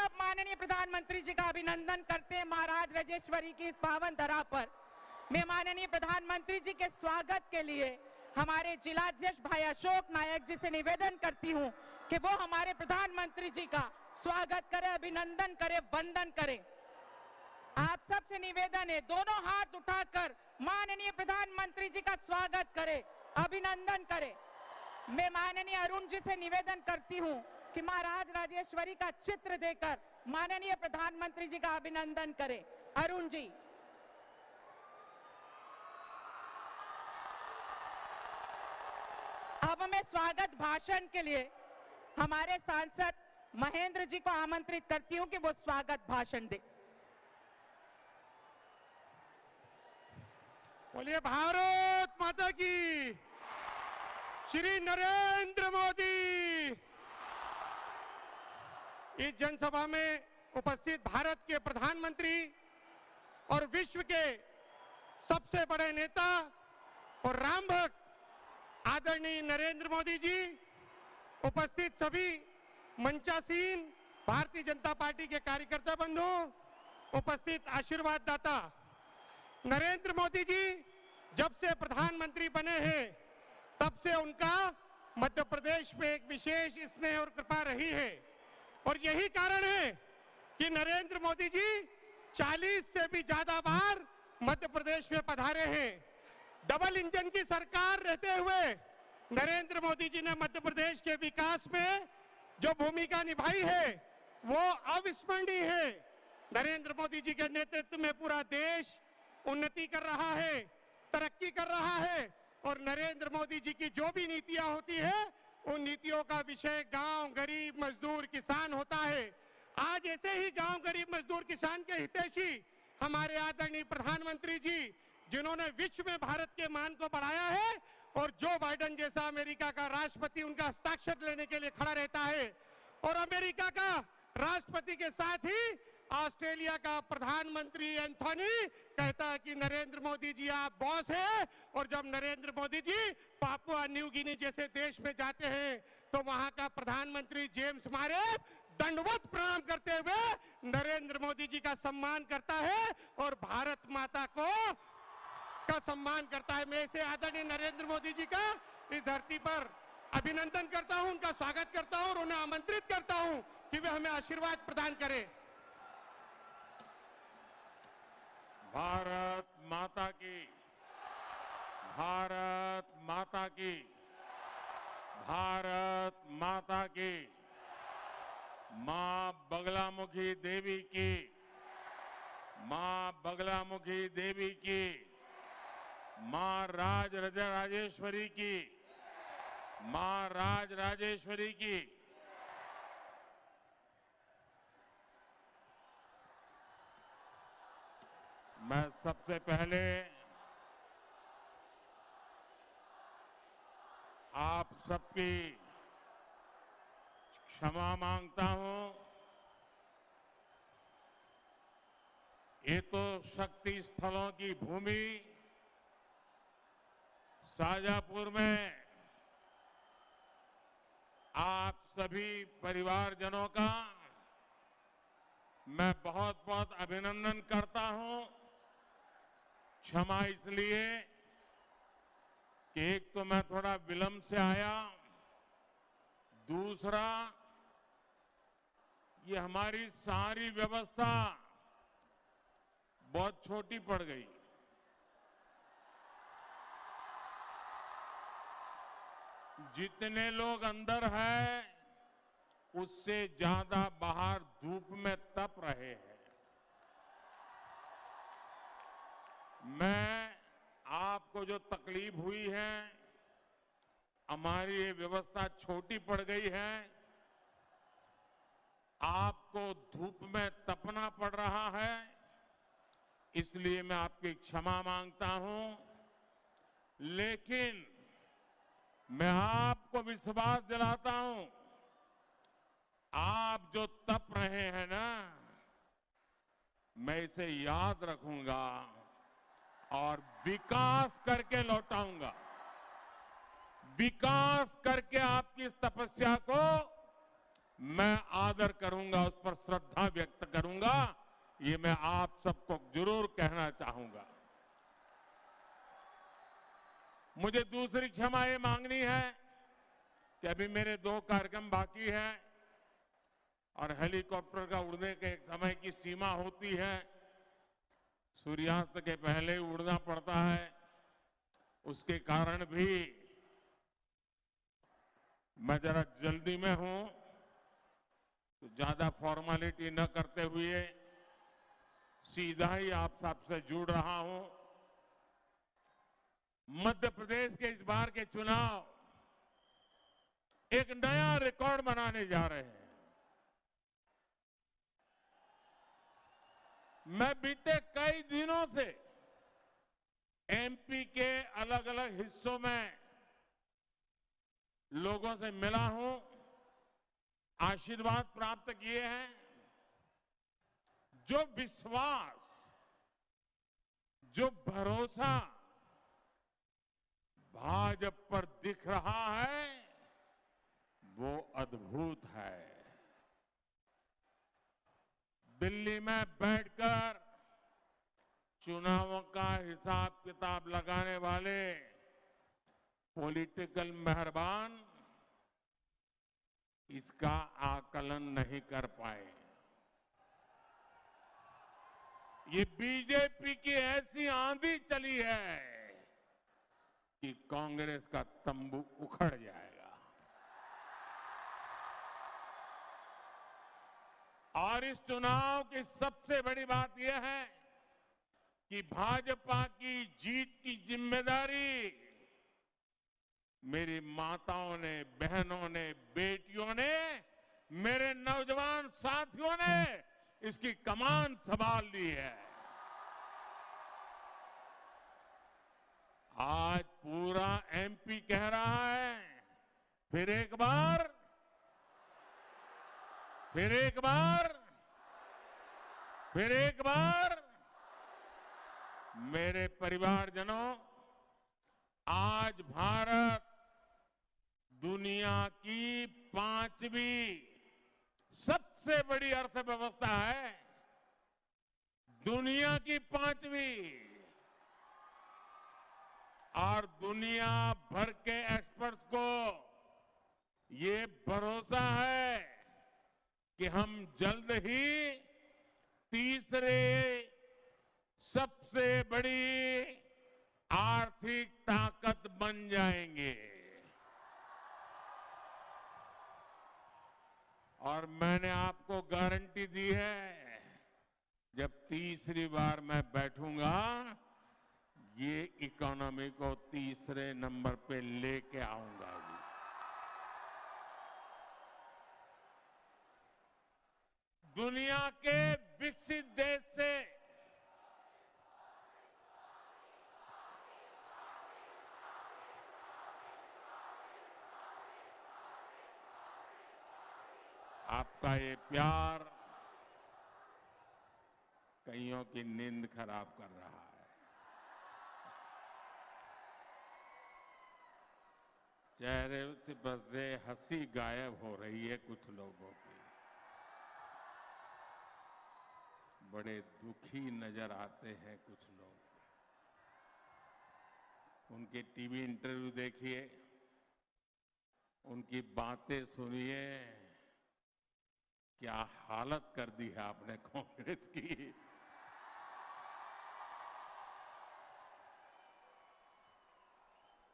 सब माननीय प्रधानमंत्री जी का अभिनंदन करते हैं महाराज राजेश्वरी की इस पावन धरा पर। मैं माननीय प्रधानमंत्री जी के स्वागत के लिए हमारे जिलाध्यक्ष भाई अशोक नायक जी से निवेदन करती हूं कि वो हमारे प्रधानमंत्री जी का स्वागत करें, अभिनंदन करें, वंदन करें। आप सबसे निवेदन है, दोनों हाथ उठाकर माननीय प्रधानमंत्री जी का स्वागत करें, अभिनंदन करें। मैं माननीय अरुण जी से निवेदन करती हूं कि महाराज राजेश्वरी का चित्र देकर माननीय प्रधानमंत्री जी का अभिनंदन करें। अरुण जी। अब मैं स्वागत भाषण के लिए हमारे सांसद महेंद्र जी को आमंत्रित करती हूं कि वो स्वागत भाषण दे। बोलिए भारत माता की, श्री नरेंद्र मोदी। इस जनसभा में उपस्थित भारत के प्रधानमंत्री और विश्व के सबसे बड़े नेता और राम भक्त आदरणीय नरेंद्र मोदी जी, उपस्थित सभी मंचासीन भारतीय जनता पार्टी के कार्यकर्ता बंधु, उपस्थित आशीर्वाद दाता। नरेंद्र मोदी जी जब से प्रधानमंत्री बने हैं तब से उनका मध्य प्रदेश में एक विशेष स्नेह और कृपा रही है और यही कारण है कि नरेंद्र मोदी जी 40 से भी ज्यादा बार मध्य प्रदेश में पधारे हैं। डबल इंजन की सरकार रहते हुए नरेंद्र मोदी जी ने मध्य प्रदेश के विकास में जो भूमिका निभाई है वो अविस्मरणीय है। नरेंद्र मोदी जी के नेतृत्व में पूरा देश उन्नति कर रहा है, तरक्की कर रहा है और नरेंद्र मोदी जी की जो भी नीतियां होती है उन नीतियों का विषय गांव, गरीब, मजदूर, किसान होता है। आज ऐसे ही गांव, गरीब, मजदूर, किसान के हितैषी हमारे आदरणीय प्रधानमंत्री जी, जिन्होंने विश्व में भारत के मान को बढ़ाया है और जो बाइडेन जैसा अमेरिका का राष्ट्रपति उनका हस्ताक्षर लेने के लिए खड़ा रहता है और अमेरिका का राष्ट्रपति के साथ ही ऑस्ट्रेलिया का प्रधानमंत्री एंथोनी कहता है कि नरेंद्र मोदी जी आप बॉस हैं और जब Narendra Modi ji Papua New Guinea जैसे देश में जाते हैं तो वहां का प्रधानमंत्री जेम्स मारेफ दंडवत प्रणाम करते हुए नरेंद्र मोदी जी का सम्मान करता है और भारत माता का सम्मान करता है। मैं इसे आदरणीय नरेंद्र मोदी जी का इस धरती पर अभिनंदन करता हूं, उनका स्वागत करता हूं और उन्हें आमंत्रित करता हूं कि वे हमें आशीर्वाद प्रदान करें। भारत माता की, भारत माता की, भारत माता की। मां बगलामुखी देवी की, मां बगलामुखी देवी की, मां राजेश्वरी की, मां राजेश्वरी की। मैं सबसे पहले आप सबकी क्षमा मांगता हूं। ये तो शक्ति स्थलों की भूमि शाजापुर में आप सभी परिवारजनों का मैं बहुत बहुत अभिनंदन करता हूं। क्षमा इसलिए कि एक तो मैं थोड़ा विलंब से आया, दूसरा ये हमारी सारी व्यवस्था बहुत छोटी पड़ गई। जितने लोग अंदर हैं उससे ज्यादा बाहर धूप में तप रहे हैं। मैं आपको जो तकलीफ हुई है, हमारी ये व्यवस्था छोटी पड़ गई है, आपको धूप में तपना पड़ रहा है, इसलिए मैं आपकी क्षमा मांगता हूं। लेकिन मैं आपको विश्वास दिलाता हूं, आप जो तप रहे हैं ना, मैं इसे याद रखूंगा और विकास करके लौटाऊंगा। विकास करके आपकी इस तपस्या को मैं आदर करूंगा, उस पर श्रद्धा व्यक्त करूंगा, ये मैं आप सबको जरूर कहना चाहूंगा। मुझे दूसरी क्षमा ये मांगनी है कि अभी मेरे 2 कार्यक्रम बाकी हैं और हेलीकॉप्टर का उड़ने के एक समय की सीमा होती है। सूर्यास्त के पहले ही उड़ना पड़ता है। उसके कारण भी मैं जरा जल्दी में हूं, तो ज्यादा फॉर्मेलिटी न करते हुए सीधा ही आप सबसे जुड़ रहा हूं। मध्य प्रदेश के इस बार के चुनाव एक नया रिकॉर्ड बनाने जा रहे हैं। मैं बीते कई दिनों से एमपी के अलग अलग हिस्सों में लोगों से मिला हूं, आशीर्वाद प्राप्त किए हैं। जो विश्वास, जो भरोसा भाजपा पर दिख रहा है वो अद्भुत है। दिल्ली में बैठकर चुनावों का हिसाब किताब लगाने वाले पॉलिटिकल मेहरबान इसका आकलन नहीं कर पाए। ये बीजेपी की ऐसी आंधी चली है कि कांग्रेस का तंबू उखड़ जाएगा। और इस चुनाव की सबसे बड़ी बात यह है कि भाजपा की जीत की जिम्मेदारी मेरी माताओं ने, बहनों ने, बेटियों ने, मेरे नौजवान साथियों ने इसकी कमान संभाल ली है। आज पूरा एमपी कह रहा है, फिर एक बार, फिर एक बार, फिर एक बार। मेरे परिवारजनों, आज भारत दुनिया की 5वीं सबसे बड़ी अर्थव्यवस्था है। दुनिया की 5वीं। और दुनिया भर के एक्सपर्ट्स को ये भरोसा है कि हम जल्द ही तीसरे सबसे बड़ी आर्थिक ताकत बन जाएंगे। और मैंने आपको गारंटी दी है, जब तीसरी बार मैं बैठूंगा, ये इकोनॉमी को तीसरे नंबर पे लेके आऊंगा। दुनिया के विकसित देश से आपका ये प्यार कईयों की नींद खराब कर रहा है। चेहरे पर से हंसी गायब हो रही है कुछ लोगों की। बड़े दुखी नजर आते हैं कुछ लोग। उनके टीवी इंटरव्यू देखिए, उनकी बातें सुनिए। क्या हालत कर दी है आपने कांग्रेस की।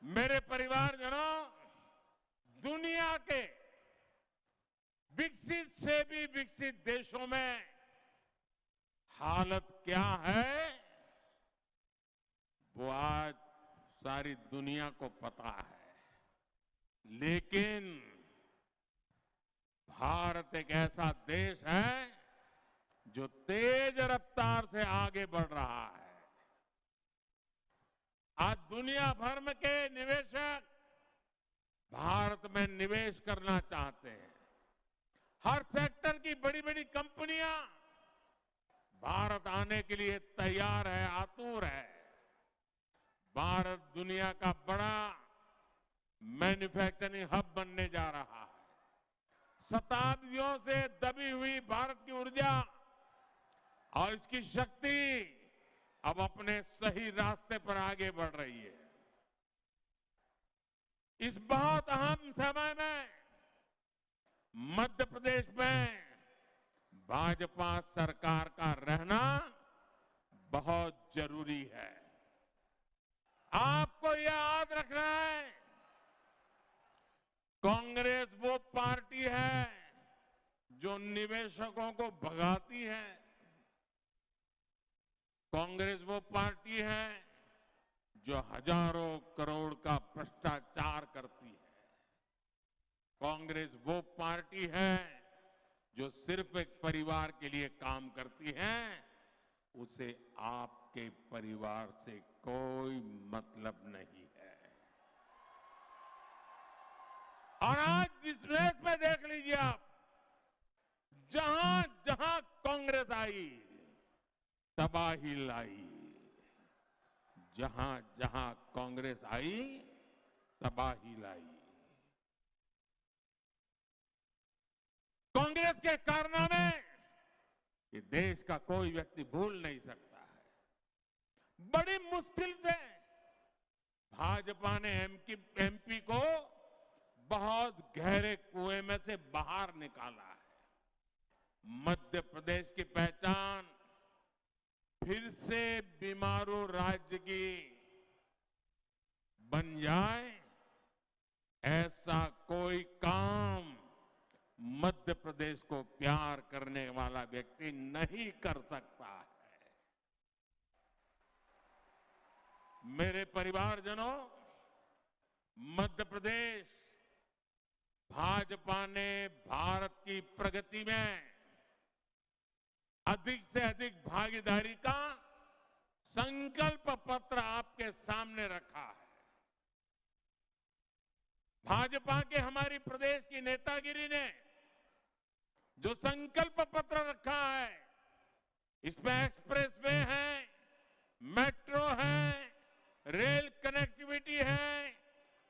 मेरे परिवारजनों, दुनिया के विकसित से भी विकसित देशों में हालत क्या है वो आज सारी दुनिया को पता है। लेकिन भारत एक ऐसा देश है जो तेज रफ्तार से आगे बढ़ रहा है। आज दुनिया भर में के निवेशक भारत में निवेश करना चाहते हैं। हर सेक्टर की बड़ी बड़ी कंपनियां भारत आने के लिए तैयार है, आतुर है। भारत दुनिया का बड़ा मैन्युफैक्चरिंग हब बनने जा रहा है। शताब्दियों से दबी हुई भारत की ऊर्जा और इसकी शक्ति अब अपने सही रास्ते पर आगे बढ़ रही है। इस बहुत अहम समय में मध्य प्रदेश में भाजपा सरकार का रहना बहुत जरूरी है। आपको यह याद रखना है, कांग्रेस वो पार्टी है जो निवेशकों को भगाती है। कांग्रेस वो पार्टी है जो हजारों करोड़ का भ्रष्टाचार करती है। कांग्रेस वो पार्टी है जो सिर्फ एक परिवार के लिए काम करती है, उसे आपके परिवार से कोई मतलब नहीं है। और आज इस देश में देख लीजिए आप, जहां जहां कांग्रेस आई तबाही लाई, जहां जहां कांग्रेस आई तबाही लाई। कांग्रेस के कारनामे ये देश का कोई व्यक्ति भूल नहीं सकता है। बड़ी मुश्किल से भाजपा ने एमपी को बहुत गहरे कुएं में से बाहर निकाला है। मध्य प्रदेश की पहचान फिर से बीमारू राज्य की बन जाए, ऐसा कोई काम मध्य प्रदेश को प्यार करने वाला व्यक्ति नहीं कर सकता है। मेरे परिवारजनों, मध्य प्रदेश भाजपा ने भारत की प्रगति में अधिक से अधिक भागीदारी का संकल्प पत्र आपके सामने रखा है। भाजपा के हमारी प्रदेश की नेतागिरी ने जो संकल्प पत्र रखा है, इसमें एक्सप्रेसवे है, मेट्रो है, रेल कनेक्टिविटी है,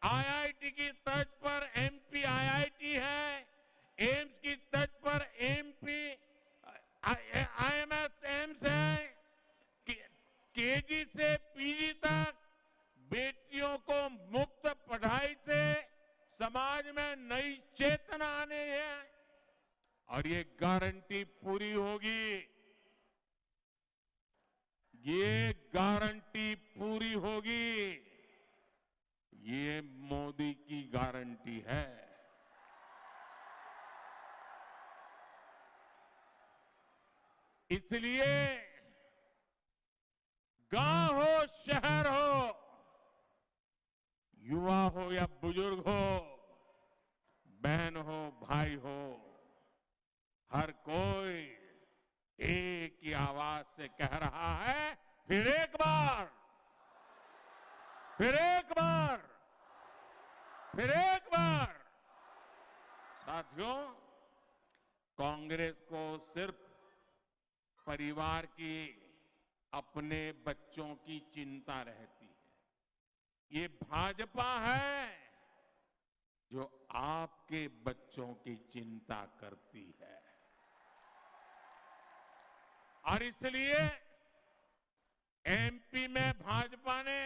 आईआईटी की तर्ज पर एमपी आईआईटी है, एम्स की तर्ज पर एमपी आईएमएस एम्स है, केजी से पीजी तक बेटियों को मुफ्त पढ़ाई से समाज में नई चेतना आने है और ये गारंटी पूरी होगी। ये गारंटी पूरी होगी। ये मोदी की गारंटी है। इसलिए गांव हो, शहर हो, युवा हो या बुजुर्ग हो, बहन हो, भाई हो, हर कोई एक ही आवाज से कह रहा है, फिर एक बार, फिर एक बार, फिर एक बार। साथियों, कांग्रेस को सिर्फ परिवार की, अपने बच्चों की चिंता रहती है। ये भाजपा है जो आपके बच्चों की चिंता करती है। और इसलिए एमपी में भाजपा ने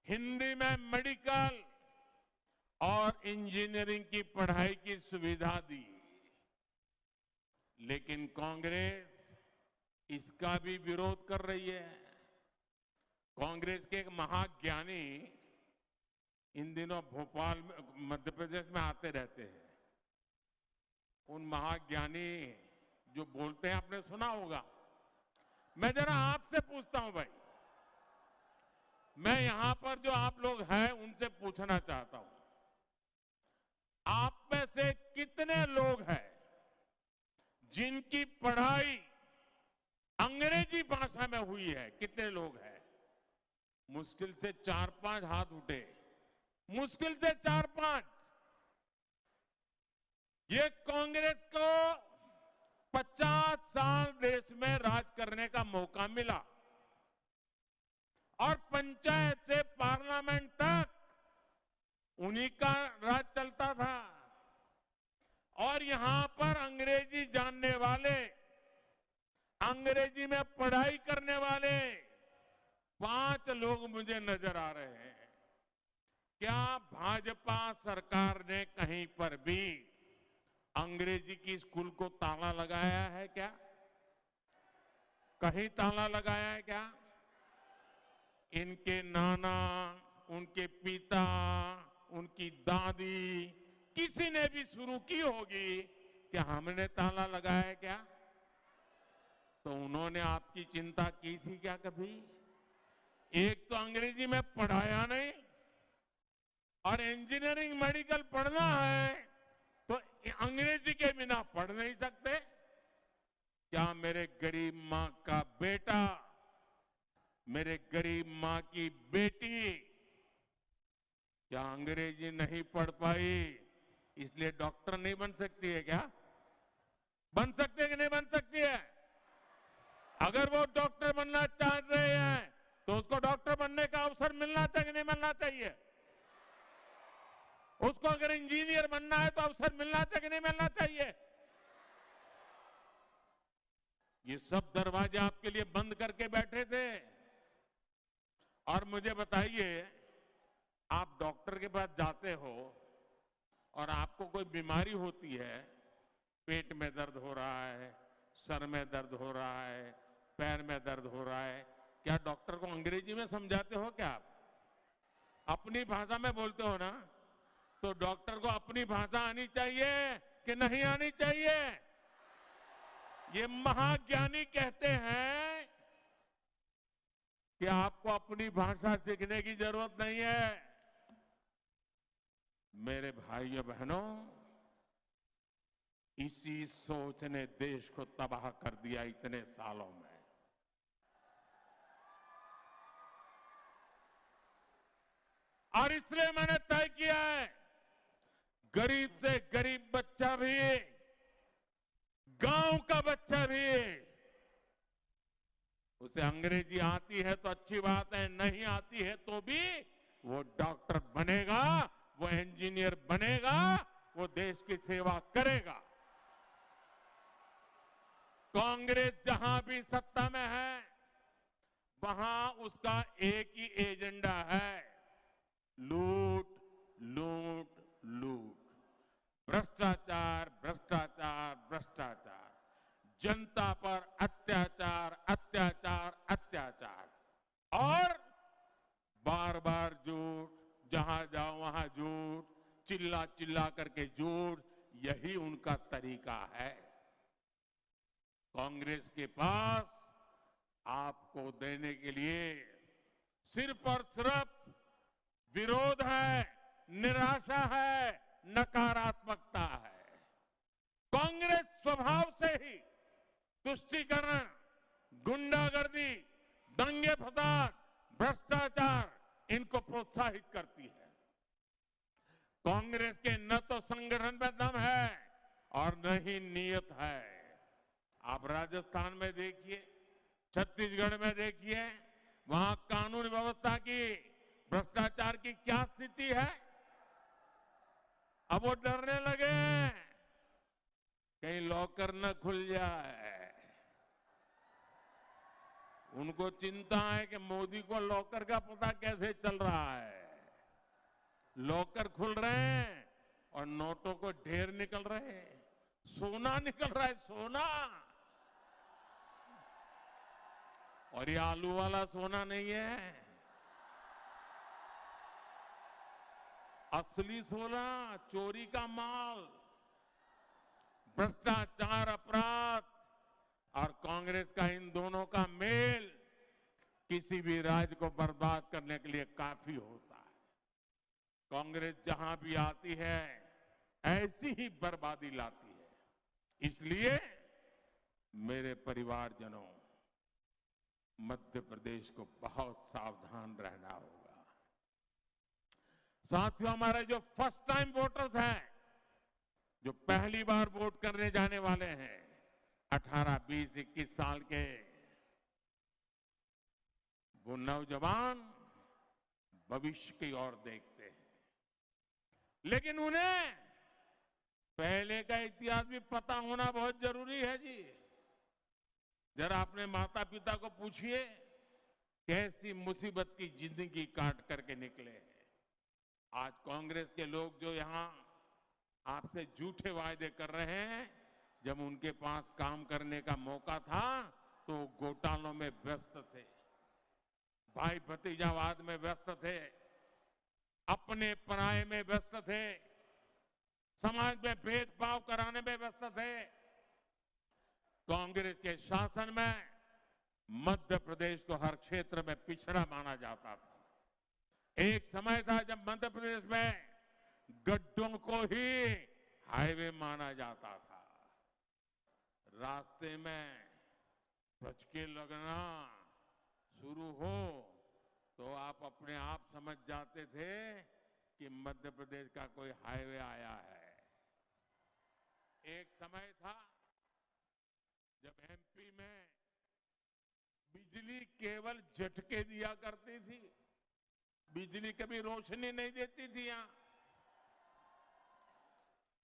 हिंदी में मेडिकल और इंजीनियरिंग की पढ़ाई की सुविधा दी, लेकिन कांग्रेस इसका भी विरोध कर रही है। कांग्रेस के एक महाज्ञानी इन दिनों भोपाल में, मध्य प्रदेश में आते रहते हैं। उन महाज्ञानी जो बोलते हैं आपने सुना होगा। मैं जरा आपसे पूछता हूं भाई, मैं यहां पर जो आप लोग हैं उनसे पूछना चाहता हूं, आप में से कितने लोग हैं जिनकी पढ़ाई अंग्रेजी भाषा में हुई है? कितने लोग हैं? मुश्किल से 4-5 हाथ उठे, मुश्किल से 4-5। ये कांग्रेस को 50 साल देश में राज करने का मौका मिला और पंचायत से पार्लियामेंट तक उन्हीं का राज चलता था। और में पढ़ाई करने वाले 5 लोग मुझे नजर आ रहे हैं। क्या भाजपा सरकार ने कहीं पर भी अंग्रेजी की स्कूल को ताला लगाया है क्या? कहीं ताला लगाया है क्या? इनके नाना, उनके पिता, उनकी दादी, किसी ने भी शुरू की होगी, क्या हमने ताला लगाया है क्या? तो उन्होंने आपकी चिंता की थी क्या कभी? एक तो अंग्रेजी में पढ़ाया नहीं, और इंजीनियरिंग मेडिकल पढ़ना है तो अंग्रेजी के बिना पढ़ नहीं सकते। क्या मेरे गरीब मां का बेटा, मेरे गरीब मां की बेटी क्या अंग्रेजी नहीं पढ़ पाई इसलिए डॉक्टर नहीं बन सकती है क्या? बन सकती है कि नहीं बन सकती है? अगर वो डॉक्टर बनना चाह रहे हैं तो उसको डॉक्टर बनने का अवसर मिलना चाहिए कि नहीं मिलना चाहिए? उसको अगर इंजीनियर बनना है तो अवसर मिलना चाहिए कि नहीं मिलना चाहिए? ये सब दरवाजे आपके लिए बंद करके बैठे थे। और मुझे बताइए, आप डॉक्टर के पास जाते हो और आपको कोई बीमारी होती है, पेट में दर्द हो रहा है, सर में दर्द हो रहा है, पैर में दर्द हो रहा है, क्या डॉक्टर को अंग्रेजी में समझाते हो क्या आप? अपनी भाषा में बोलते हो ना? तो डॉक्टर को अपनी भाषा आनी चाहिए कि नहीं आनी चाहिए? ये महाज्ञानी कहते हैं कि आपको अपनी भाषा सीखने की जरूरत नहीं है। मेरे भाइयों बहनों, इसी सोच ने देश को तबाह कर दिया इतने सालों में। और इसलिए मैंने तय किया है, गरीब से गरीब बच्चा भी, गांव का बच्चा भी, उसे अंग्रेजी आती है तो अच्छी बात है, नहीं आती है तो भी वो डॉक्टर बनेगा, वो इंजीनियर बनेगा, वो देश की सेवा करेगा। कांग्रेस जहां भी सत्ता में है वहां उसका एक ही एजेंडा है, लूट लूट लूट, भ्रष्टाचार भ्रष्टाचार भ्रष्टाचार, जनता पर अत्याचार अत्याचार अत्याचार, और बार बार झूठ, जहां जाओ वहां झूठ, चिल्ला चिल्ला करके झूठ, यही उनका तरीका है। कांग्रेस के पास आपको देने के लिए सिर्फ और सिर्फ विरोध है, निराशा है, नकारात्मकता है। कांग्रेस स्वभाव से ही तुष्टीकरण, गुंडागर्दी, दंगे फसाद, भ्रष्टाचार इनको प्रोत्साहित करती है। कांग्रेस के न तो संगठन में दम है और न ही नीयत है। आप राजस्थान में देखिए, छत्तीसगढ़ में देखिए, वहां कानून व्यवस्था की, भ्रष्टाचार की क्या स्थिति है। अब वो डरने लगे कहीं लॉकर न खुल जाए। उनको चिंता है कि मोदी को लॉकर का पता कैसे चल रहा है। लॉकर खुल रहे हैं और नोटों को ढेर निकल रहे हैं, सोना निकल रहा है, सोना। और ये आलू वाला सोना नहीं है, असली सोना, चोरी का माल। भ्रष्टाचार, अपराध और कांग्रेस का इन दोनों का मेल किसी भी राज्य को बर्बाद करने के लिए काफी होता है। कांग्रेस जहां भी आती है ऐसी ही बर्बादी लाती है। इसलिए मेरे परिवारजनों, मध्य प्रदेश को बहुत सावधान रहना होगा। साथियों, हमारे जो फर्स्ट टाइम वोटर्स हैं, जो पहली बार वोट करने जाने वाले हैं, 18, 20, 21 साल के, वो नौजवान भविष्य की ओर देखते हैं, लेकिन उन्हें पहले का इतिहास भी पता होना बहुत जरूरी है जी। जरा अपने माता पिता को पूछिए कैसी मुसीबत की जिंदगी काट करके निकले हैं। आज कांग्रेस के लोग जो यहां आपसे झूठे वायदे कर रहे हैं, जब उनके पास काम करने का मौका था तो घोटालों में व्यस्त थे, भाई भतीजावाद में व्यस्त थे, अपने पराये में व्यस्त थे, समाज में भेदभाव कराने में व्यस्त थे। कांग्रेस के शासन में मध्य प्रदेश को हर क्षेत्र में पिछड़ा माना जाता था। एक समय था जब मध्य प्रदेश में गड्ढों को ही हाईवे माना जाता था। रास्ते में धचके लगना शुरू हो तो आप अपने आप समझ जाते थे कि मध्य प्रदेश का कोई हाईवे आया है। एक समय था जब एमपी में बिजली केवल झटके दिया करती थी, बिजली कभी रोशनी नहीं देती थी यहां।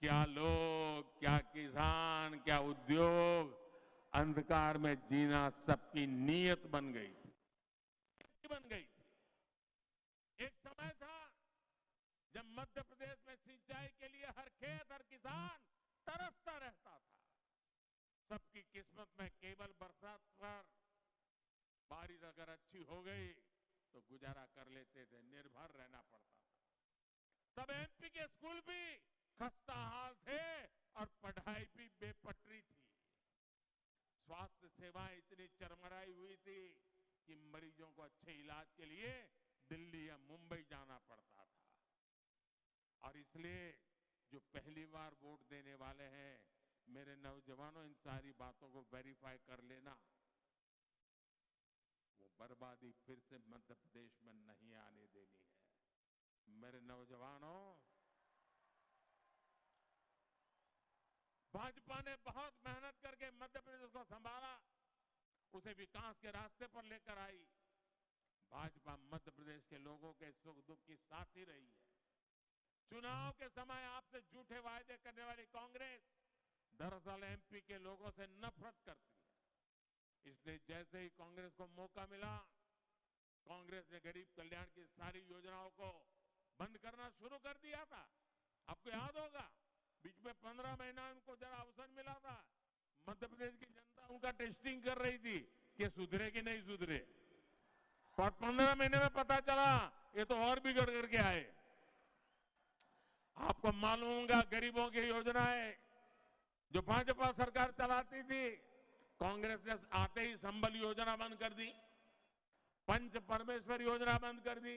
क्या लोग, क्या किसान, क्या उद्योग, अंधकार में जीना सबकी नीयत बन गई थी। एक समय था जब मध्य प्रदेश में सिंचाई के लिए हर खेत, हर किसान तरसता रहता था। सबकी किस्मत में केवल बरसात पर बारिश अगर अच्छी हो गई तो गुजारा कर लेते थे, निर्भर रहना पड़ता था। तब एमपी के स्कूल भी खस्ता हाल थे और पढ़ाई भी बेपटरी थी। स्वास्थ्य सेवाएं इतनी चरमराई हुई थी कि मरीजों को अच्छे इलाज के लिए दिल्ली या मुंबई जाना पड़ता था। और इसलिए जो पहली बार वोट देने वाले हैं, मेरे नौजवानों, इन सारी बातों को वेरीफाई कर लेना। वो बर्बादी फिर से मध्य प्रदेश में नहीं आने देनी है। मेरे नौजवानों, भाजपा ने बहुत मेहनत करके मध्य प्रदेश को संभाला, उसे विकास के रास्ते पर लेकर आई। भाजपा मध्य प्रदेश के लोगों के सुख दुख की साथी रही है। चुनाव के समय आपसे झूठे वायदे करने वाली कांग्रेस दरअसल एमपी के लोगों से नफरत करती है। इसलिए जैसे ही कांग्रेस को मौका मिला, कांग्रेस ने गरीब कल्याण की सारी योजनाओं को बंद करना शुरू कर दिया था। आपको याद होगा, बीच में 15 महीना उनको जरा अवसर मिला था। मध्य प्रदेश की जनता उनका टेस्टिंग कर रही थी कि सुधरे कि नहीं सुधरे, और 15 महीने में पता चला ये तो और बिगड़ करके आए। आपको मालूम होगा, गरीबों की योजनाएं जो भाजपा सरकार चलाती थी, कांग्रेस ने आते ही संबल योजना बंद कर दी, पंच परमेश्वर योजना बंद कर दी,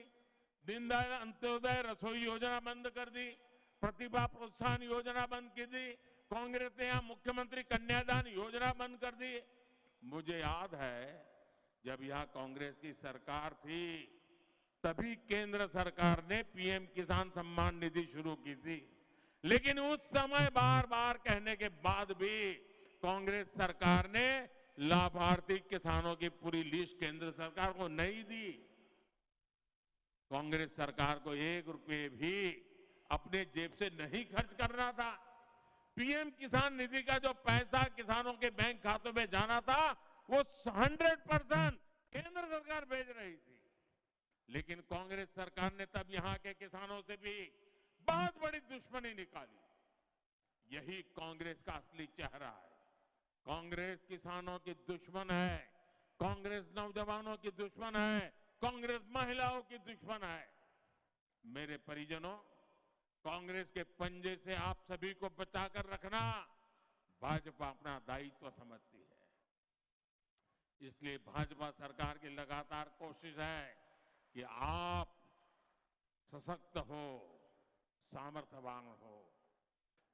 दीनदयाल अंत्योदय रसोई योजना बंद कर दी, प्रतिभा प्रोत्साहन योजना बंद की दी, कांग्रेस ने यहां मुख्यमंत्री कन्यादान योजना बंद कर दी। मुझे याद है जब यहां कांग्रेस की सरकार थी, तभी केंद्र सरकार ने पीएम किसान सम्मान निधि शुरू की थी। लेकिन उस समय बार बार कहने के बाद भी कांग्रेस सरकार ने लाभार्थी किसानों की पूरी लिस्ट केंद्र सरकार को नहीं दी। कांग्रेस सरकार को 1 रुपए भी अपने जेब से नहीं खर्च करना था। पीएम किसान निधि का जो पैसा किसानों के बैंक खातों में जाना था, वो 100% केंद्र सरकार भेज रही थी। लेकिन कांग्रेस सरकार ने तब यहां के किसानों से भी बहुत बड़ी दुश्मनी निकाली। यही कांग्रेस का असली चेहरा है। कांग्रेस किसानों की दुश्मन है, कांग्रेस नौजवानों की दुश्मन है, कांग्रेस महिलाओं की दुश्मन है। मेरे परिजनों, कांग्रेस के पंजे से आप सभी को बचाकर रखना भाजपा अपना दायित्व समझती है। इसलिए भाजपा सरकार की लगातार कोशिश है कि आप सशक्त हो, सामर्थ्यवान हो।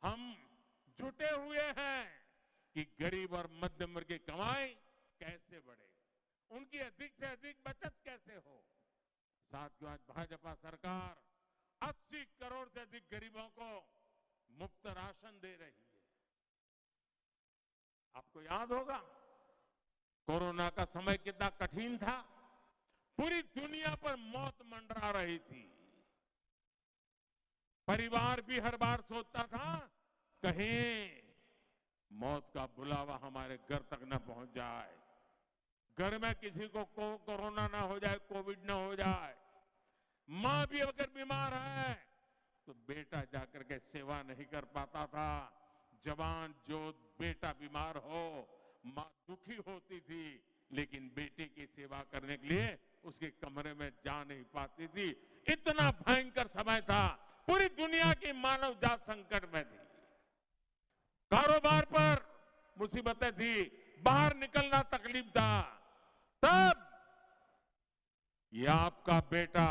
हम जुटे हुए हैं कि गरीब और मध्यम वर्ग की कमाई कैसे बढ़े, उनकी अधिक से अधिक बचत कैसे हो। साथियों, आज भाजपा सरकार 80 करोड़ से अधिक गरीबों को मुफ्त राशन दे रही है। आपको याद होगा, कोरोना का समय कितना कठिन था, पूरी दुनिया पर मौत मंडरा रही थी। परिवार भी हर बार सोचता था कहीं मौत का बुलावा हमारे घर तक न पहुंच जाए। घर में किसी को कोरोना ना हो जाए, कोविड ना हो जाए, माँ भी अगर बीमार है तो बेटा जाकर के सेवा नहीं कर पाता था। जवान जो बेटा बीमार हो, माँ दुखी होती थी, लेकिन बेटे की सेवा करने के लिए उसके कमरे में जा नहीं पाती थी। इतना भयंकर समय था, पूरी दुनिया की मानव जात संकट में थी। कारोबार पर मुसीबतें थी, बाहर निकलना तकलीफ था। तब ये आपका बेटा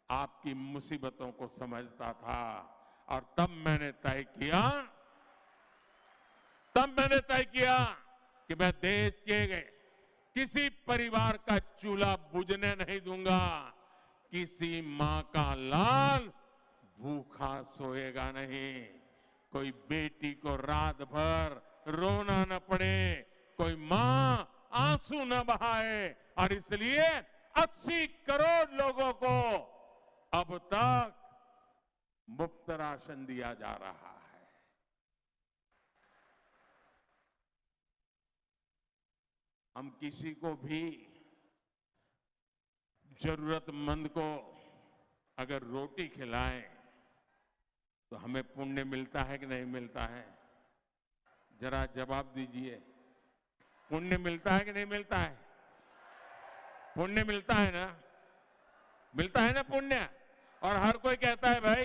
आपकी मुसीबतों को समझता था और तब मैंने तय किया कि मैं देश के किसी परिवार का चूल्हा बुझने नहीं दूंगा, किसी मां का लाल भूखा सोएगा नहीं, कोई बेटी को रात भर रोना न पड़े, कोई मां आंसू न बहाए। और इसलिए 80 करोड़ लोगों को अब तक मुफ्त राशन दिया जा रहा है। हम किसी को भी जरूरतमंद को अगर रोटी खिलाएं तो हमें पुण्य मिलता है कि नहीं मिलता है? जरा जवाब दीजिए। पुण्य मिलता है कि नहीं मिलता है? पुण्य मिलता है ना? मिलता है ना पुण्य? और हर कोई कहता है भाई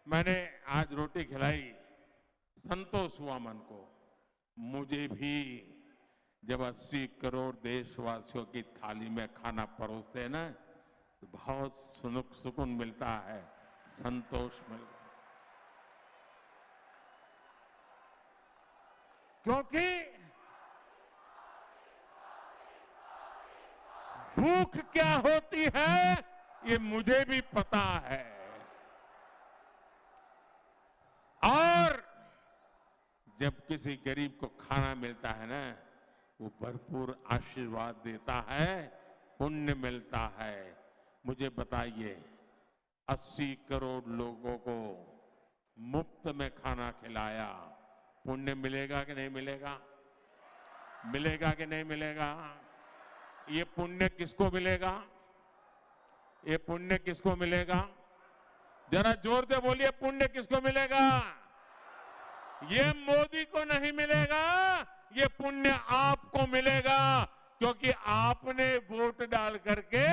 मैंने आज रोटी खिलाई, संतोष हुआ मन को। मुझे भी जब 80 करोड़ देशवासियों की थाली में खाना परोसते हैं ना तो बहुत सुकून मिलता है, संतोष मिलता है। क्योंकि भूख क्या होती है ये मुझे भी पता है। और जब किसी गरीब को खाना मिलता है ना, वो भरपूर आशीर्वाद देता है, पुण्य मिलता है। मुझे बताइए, 80 करोड़ लोगों को मुफ्त में खाना खिलाया, पुण्य मिलेगा कि नहीं मिलेगा? मिलेगा कि नहीं मिलेगा? ये पुण्य किसको मिलेगा? ये पुण्य किसको मिलेगा? जरा जोर से बोलिए, पुण्य किसको मिलेगा? ये मोदी को नहीं मिलेगा, ये पुण्य आपको मिलेगा, क्योंकि आपने वोट डाल करके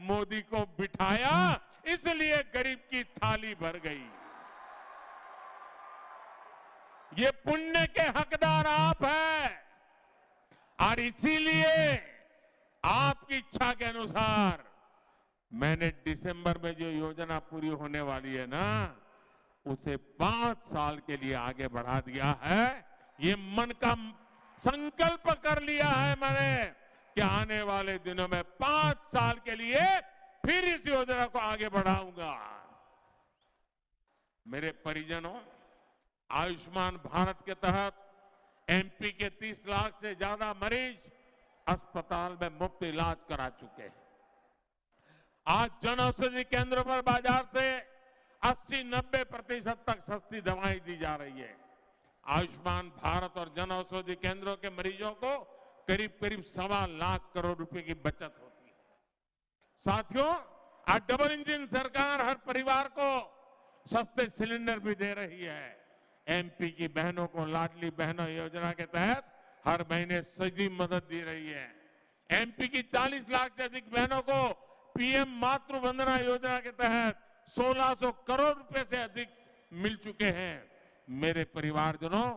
मोदी को बिठाया, इसलिए गरीब की थाली भर गई। ये पुण्य के हकदार आप हैं और इसीलिए आपकी इच्छा के अनुसार मैंने दिसंबर में जो योजना पूरी होने वाली है ना, उसे 5 साल के लिए आगे बढ़ा दिया है। ये मन का संकल्प कर लिया है मैंने कि आने वाले दिनों में 5 साल के लिए फिर इस योजना को आगे बढ़ाऊंगा। मेरे परिजनों, आयुष्मान भारत के तहत एमपी के 30 लाख से ज्यादा मरीज अस्पताल में मुफ्त इलाज करा चुके हैं। आज जन औषधि केंद्रों पर बाजार से 80-90% तक सस्ती दवाएं दी जा रही है। आयुष्मान भारत और जन औषधि केंद्रों के मरीजों को करीब करीब 1.25 लाख करोड़ रुपए की बचत होती है। साथियों, आज डबल इंजन सरकार हर परिवार को सस्ते सिलेंडर भी दे रही है। एमपी की बहनों को लाडली बहनों योजना के तहत हर महीने सीधी मदद दी रही है। एमपी की 40 लाख से अधिक बहनों को पीएम मातृ वंदना योजना के तहत 1600 करोड़ रुपए से अधिक मिल चुके हैं। मेरे परिवारजनों,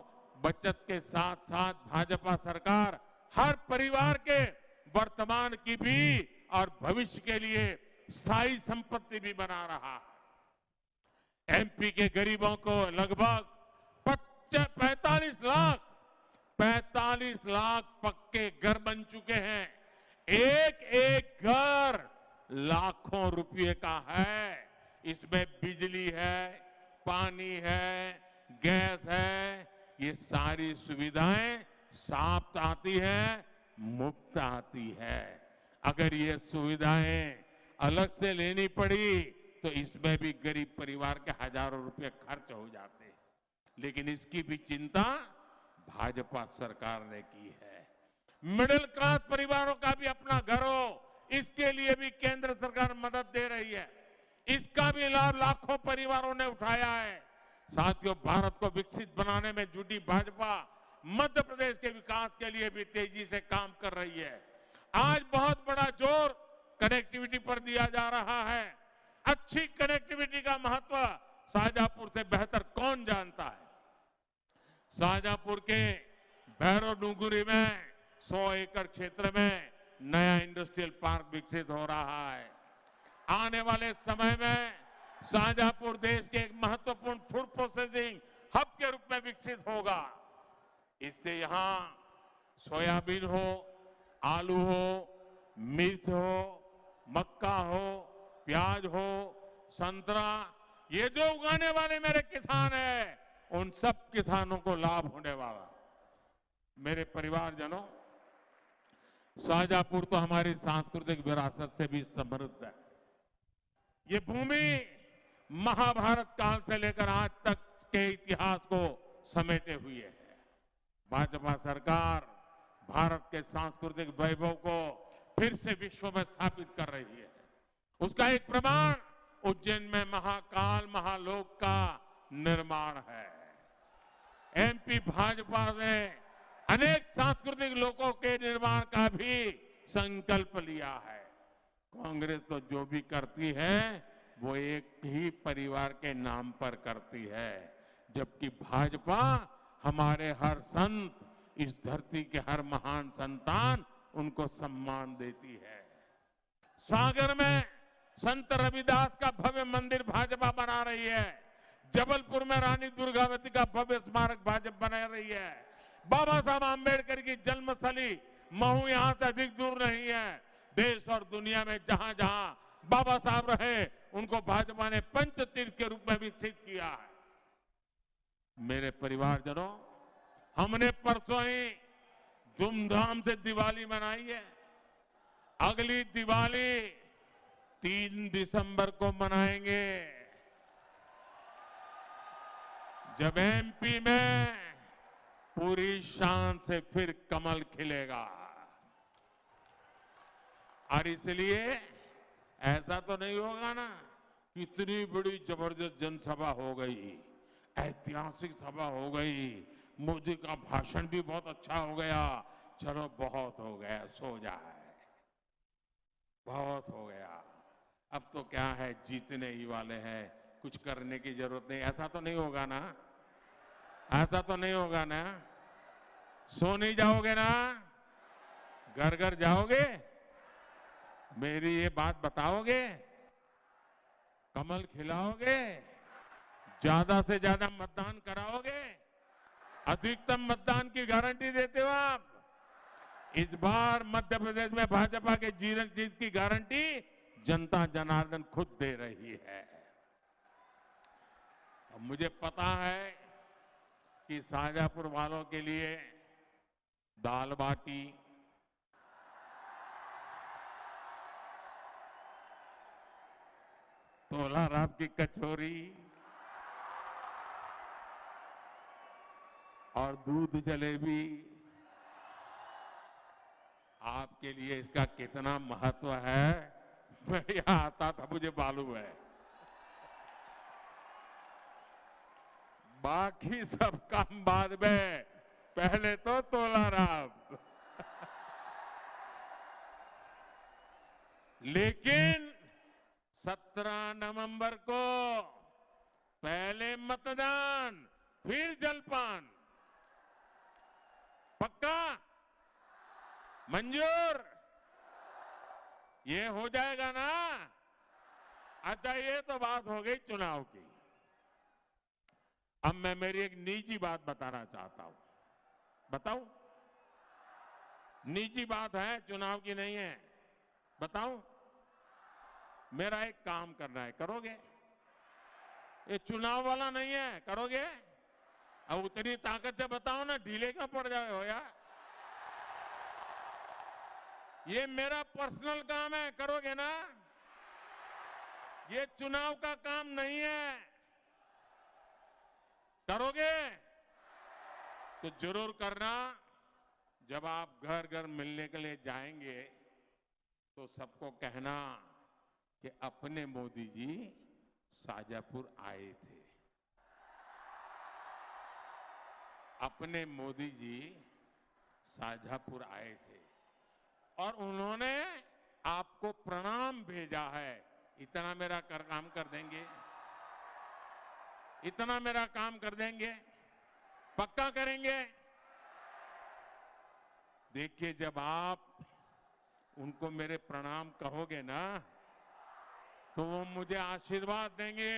बचत के साथ साथ भाजपा सरकार हर परिवार के वर्तमान की भी और भविष्य के लिए स्थायी संपत्ति भी बना रहा है। एमपी के गरीबों को लगभग 45 लाख पक्के घर बन चुके हैं। एक एक घर लाखों रुपए का है। इसमें बिजली है, पानी है, गैस है, ये सारी सुविधाएं साफ आती है, मुफ्त आती है। अगर ये सुविधाएं अलग से लेनी पड़ी तो इसमें भी गरीब परिवार के हजारों रुपए खर्च हो जाते हैं। लेकिन इसकी भी चिंता भाजपा सरकार ने की है। मिडिल क्लास परिवारों का भी अपना घर हो, इसके लिए भी केंद्र सरकार मदद दे रही है। इसका भी लाभ लाखों परिवारों ने उठाया है। साथियों, भारत को विकसित बनाने में जुटी भाजपा मध्य प्रदेश के विकास के लिए भी तेजी से काम कर रही है। आज बहुत बड़ा जोर कनेक्टिविटी पर दिया जा रहा है। अच्छी कनेक्टिविटी का महत्व शाहजहांपुर से बेहतर कौन जानता है। शाहजहांपुर के भैरव डूंगरी में 100 एकड़ क्षेत्र में नया इंडस्ट्रियल पार्क विकसित हो रहा है। आने वाले समय में शाहजहांपुर देश के एक महत्वपूर्ण फूड प्रोसेसिंग हब के रूप में विकसित होगा। इससे यहां सोयाबीन हो, आलू हो, मिर्च हो, मक्का हो, प्याज हो, संतरा, ये जो उगाने वाले मेरे किसान हैं, उन सब किसानों को लाभ होने वाला। मेरे परिवारजनों, शाहजहांपुर तो हमारी सांस्कृतिक विरासत से भी समृद्ध है। ये भूमि महाभारत काल से लेकर आज तक के इतिहास को समेटे हुए है। भाजपा सरकार भारत के सांस्कृतिक वैभव को फिर से विश्व में स्थापित कर रही है। उसका एक प्रमाण उज्जैन में महाकाल महालोक का निर्माण है। एमपी भाजपा ने अनेक सांस्कृतिक लोकों के निर्माण का भी संकल्प लिया है। कांग्रेस तो जो भी करती है वो एक ही परिवार के नाम पर करती है, जबकि भाजपा हमारे हर संत, इस धरती के हर महान संतान, उनको सम्मान देती है। सागर में संत रविदास का भव्य मंदिर भाजपा बना रही है। जबलपुर में रानी दुर्गावती का भव्य स्मारक भाजपा बना रही है। बाबा साहब आंबेडकर की जन्मस्थली महू यहां से अधिक दूर नहीं है। देश और दुनिया में जहां जहां बाबा साहब रहे, उनको भाजपा ने पंचतीर्थ के रूप में विकसित किया है। मेरे परिवारजनों, हमने परसों ही धूमधाम से दिवाली मनाई है। अगली दिवाली 3 दिसंबर को मनाएंगे, जब एमपी में पूरी शान से फिर कमल खिलेगा। और इसलिए ऐसा तो नहीं होगा ना, इतनी बड़ी जबरदस्त जनसभा हो गई, ऐतिहासिक सभा हो गई, मोदी का भाषण भी बहुत अच्छा हो गया, चलो बहुत हो गया, सो जाए, बहुत हो गया, अब तो क्या है, जीतने ही वाले हैं, कुछ करने की जरूरत नहीं। ऐसा तो नहीं होगा ना, ऐसा तो नहीं होगा ना, सो नहीं जाओगे ना, घर घर जाओगे, मेरी ये बात बताओगे, कमल खिलाओगे, ज्यादा से ज्यादा मतदान कराओगे, अधिकतम मतदान की गारंटी देते हो आप। इस बार मध्य प्रदेश में भाजपा के जीत की गारंटी जनता जनार्दन खुद दे रही है। अब मुझे पता है कि शाहजहांपुर वालों के लिए दाल बाटी, तोला राब की कचौरी और दूध जलेबी, आपके लिए इसका कितना महत्व है, मैं यहां आता था मुझे मालूम है। बाकी सब काम बाद में, पहले तो तोला राब। लेकिन 17 नवंबर को पहले मतदान, फिर जलपान, पक्का? मंजूर? ये हो जाएगा ना? अच्छा, ये तो बात हो गई चुनाव की। अब मैं मेरी एक निजी बात बताना चाहता हूं। बताऊं? निजी बात है, चुनाव की नहीं है। बताऊं? मेरा एक काम करना है, करोगे? ये चुनाव वाला नहीं है, करोगे? अब उतनी ताकत से बताओ ना, ढीले क्यों पड़ जाए हो यार? ये मेरा पर्सनल काम है, करोगे ना? ये चुनाव का काम नहीं है, करोगे? तो जरूर करना। जब आप घर घर मिलने के लिए जाएंगे तो सबको कहना कि अपने मोदी जी शाजापुर आए थे, अपने मोदी जी शाजापुर आए थे और उन्होंने आपको प्रणाम भेजा है। इतना मेरा काम कर देंगे? इतना मेरा काम कर देंगे? पक्का करेंगे? देखिए, जब आप उनको मेरे प्रणाम कहोगे ना तो वो मुझे आशीर्वाद देंगे,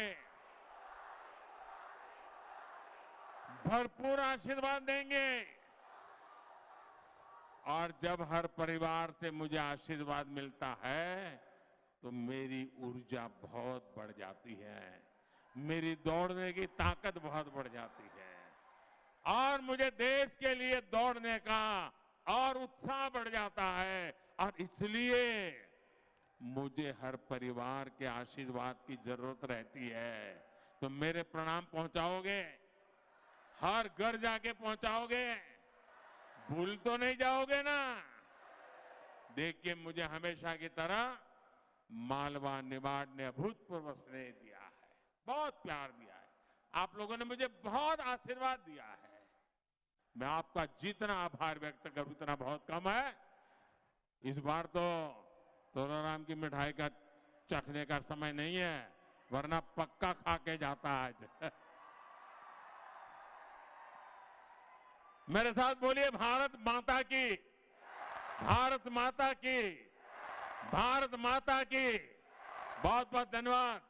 भरपूर आशीर्वाद देंगे। और जब हर परिवार से मुझे आशीर्वाद मिलता है तो मेरी ऊर्जा बहुत बढ़ जाती है, मेरी दौड़ने की ताकत बहुत बढ़ जाती है और मुझे देश के लिए दौड़ने का और उत्साह बढ़ जाता है। और इसलिए मुझे हर परिवार के आशीर्वाद की जरूरत रहती है। तो मेरे प्रणाम पहुंचाओगे? हर घर जाके पहुंचाओगे? भूल तो नहीं जाओगे ना? देखिए, मुझे हमेशा की तरह मालवा निमाड़ ने अभूतपूर्व स्नेह दिया है, बहुत प्यार दिया है। आप लोगों ने मुझे बहुत आशीर्वाद दिया है। मैं आपका जितना आभार व्यक्त करूं उतना बहुत कम है। इस बार तो तोराराम की मिठाई का चखने का समय नहीं है, वरना पक्का खा के जाता आज। मेरे साथ बोलिए, भारत माता की, भारत माता की, भारत माता की। बहुत बहुत धन्यवाद।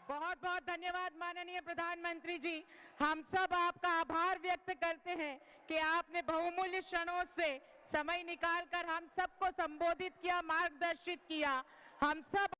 बहुत बहुत धन्यवाद माननीय प्रधानमंत्री जी। हम सब आपका आभार व्यक्त करते हैं कि आपने बहुमूल्य क्षणों से समय निकालकर हम सबको संबोधित किया, मार्गदर्शित किया। हम सब